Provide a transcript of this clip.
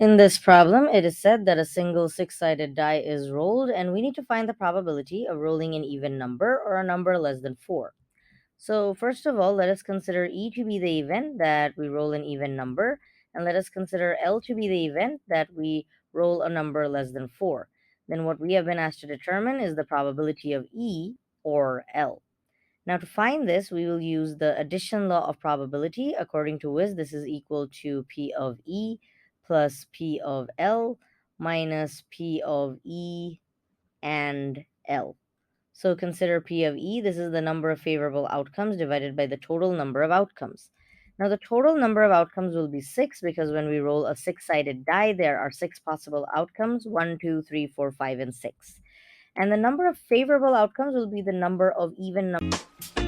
In this problem, it is said that a single six-sided die is rolled, and we need to find the probability of rolling an even number or a number less than 4. So first of all, let us consider E to be the event that we roll an even number, and let us consider L to be the event that we roll a number less than 4. Then what we have been asked to determine is the probability of E or L. Now to find this, we will use the addition law of probability, according to which this is equal to P of E plus P of L minus P of E and L. So consider P of E. This is the number of favorable outcomes divided by the total number of outcomes. Now the total number of outcomes will be 6 because when we roll a six-sided die, there are 6 possible outcomes, 1, 2, 3, 4, 5, and 6. And the number of favorable outcomes will be the number of even numbers.